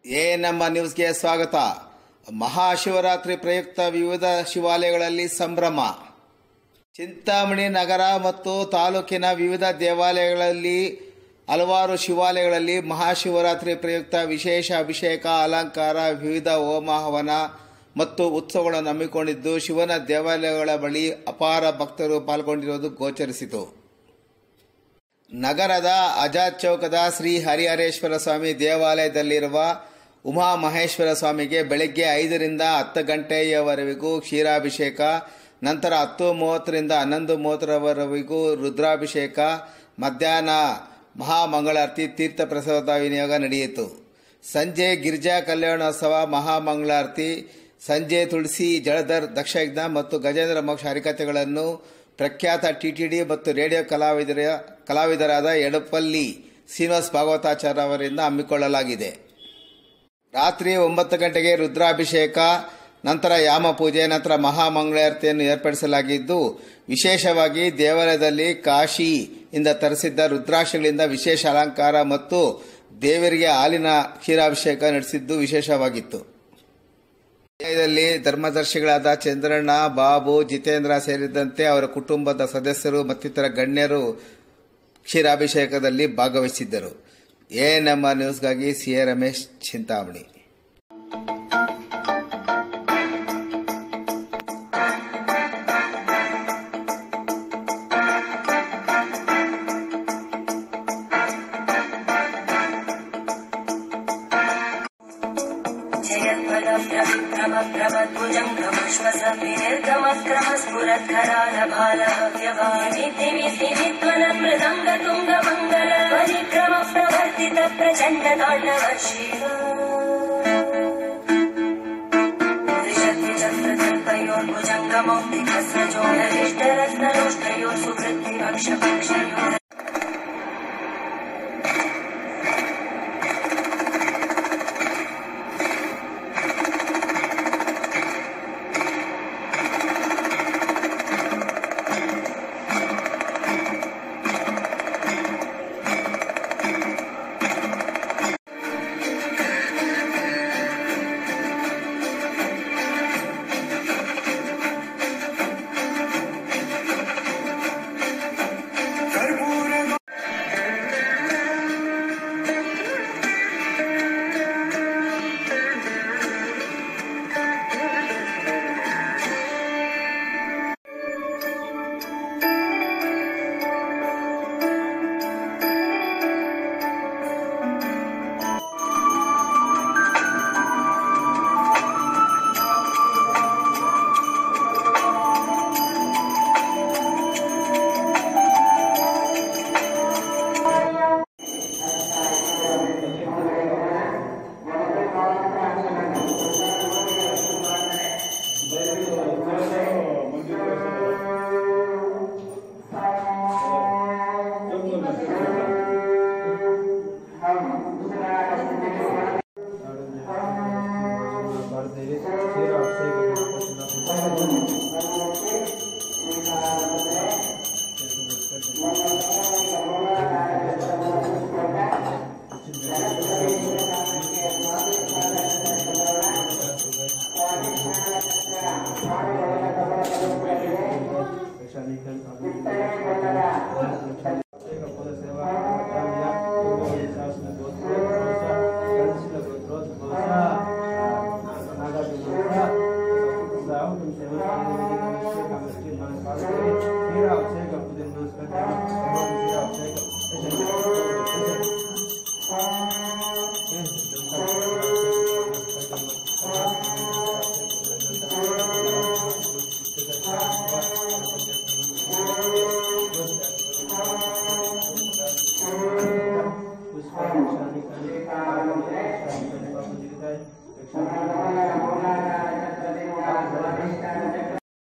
ನಮ್ಮ ನ್ಯೂಸ್ಗೆ ಸ್ವಾಗತ. ಮಹಾಶಿವರಾತ್ರಿ ಪ್ರಯುಕ್ತ ವಿವಿಧ ಶಿವಾಲಯಗಳಲ್ಲಿ ಸಂಭ್ರಮ. ಚಿಂತಾಮಣಿ ನಗರ ಮತ್ತು ತಾಲೂಕಿನ ವಿವಿಧ ದೇವಾಲಯಗಳಲ್ಲಿ ಹಲವಾರು ಶಿವಾಲಯಗಳಲ್ಲಿ ಮಹಾಶಿವರಾತ್ರಿ ಪ್ರಯುಕ್ತ ವಿಶೇಷ ಅಭಿಷೇಕ, ಅಲಂಕಾರ, ವಿವಿಧ ಹೋಮ ಹವನ ಮತ್ತು ಉತ್ಸವಗಳನ್ನು ಹಮ್ಮಿಕೊಂಡಿದ್ದು ಶಿವನ ದೇವಾಲಯಗಳ ಬಳಿ ಅಪಾರ ಭಕ್ತರು ಪಾಲ್ಗೊಂಡಿರುವುದು ಗೋಚರಿಸಿತು. ನಗರದ ಆಜಾದ್ ಚೌಕದ ಶ್ರೀ ಹರಿಹರೇಶ್ವರ ಸ್ವಾಮಿ ದೇವಾಲಯದಲ್ಲಿರುವ ಉಮಾ ಮಹೇಶ್ವರ ಸ್ವಾಮಿಗೆ ಬೆಳಗ್ಗೆ 5 ರಿಂದ 10 ಗಂಟೆಯವರೆಗೂ ಕ್ಷೀರಾಭಿಷೇಕ, ನಂತರ 10:30 ರಿಂದ 11:30 ರುದ್ರಾಭಿಷೇಕ, ಮಧ್ಯಾಹ್ನ ಮಹಾಮಂಗಳಾರತಿ, ತೀರ್ಥ ಪ್ರಸಾದ ವಿನಿಯೋಗ ನಡೆಯಿತು. ಸಂಜೆ ಗಿರಿಜಾ ಕಲ್ಯಾಣೋತ್ಸವ, ಮಹಾಮಂಗಳಾರತಿ, ಸಂಜೆ ತುಳಸಿ ಜಳಧರ್ ದಕ್ಷಯಜ್ಞ ಮತ್ತು ಗಜೇಂದ್ರ ಮೋಕ್ಷ ಹರಿಕಥೆಗಳನ್ನು ಪ್ರಖ್ಯಾತ ಟಿಟಿಡಿ ಮತ್ತು ರೇಡಿಯೋ ಕಲಾವಿದರಾದ ಎಡಪಲ್ಲಿ ಶ್ರೀನಿವಾಸ ಭಾಗವತಾಚಾರ್ಯ ಅವರಿಂದ ಹಮ್ಮಿಕೊಳ್ಳಲಾಗಿದೆ. ರಾತ್ರಿ 9 ಗಂಟೆಗೆ ರುದ್ರಾಭಿಷೇಕ, ನಂತರ ಯಾಮ ಪೂಜೆ, ನಂತರ ಮಹಾಮಂಗಳಾರತಿಯನ್ನು ಏರ್ಪಡಿಸಲಾಗಿದ್ದು, ವಿಶೇಷವಾಗಿ ದೇವಾಲಯದಲ್ಲಿ ಕಾಶಿಯಿಂದ ತರಿಸಿದ್ದ ರುದ್ರಾಕ್ಷಗಳಿಂದ ವಿಶೇಷ ಅಲಂಕಾರ ಮತ್ತು ದೇವರಿಗೆ ಹಾಲಿನ ಕ್ಷೀರಾಭಿಷೇಕ ನಡೆಸಿದ್ದು ವಿಶೇಷವಾಗಿತ್ತು. ದೇವಾಲಯದಲ್ಲಿ ಧರ್ಮದರ್ಶಿಗಳಾದ ಚಂದ್ರಣ್ಣ, ಬಾಬು, ಜಿತೇಂದ್ರ ಸೇರಿದಂತೆ ಅವರ ಕುಟುಂಬದ ಸದಸ್ಯರು ಮತ್ತಿತರ ಗಣ್ಯರು ಕ್ಷೀರಾಭಿಷೇಕದಲ್ಲಿ ಭಾಗವಹಿಸಿದ್ದರು. ನಮ್ಮ ನ್ಯೂಸ್ಗಾಗಿ ಸಿ ಎ ರಮೇಶ್, ಚಿಂತಾಮಣಿ. प्रचंड तांडव शिव त्रिशक्तिचक्रकल्पयोर्भुजङ्गमौक्तिकस्रजोहरिष्टरत्नरोष्टयोः सुवृत्तिभक्षपक्षयोः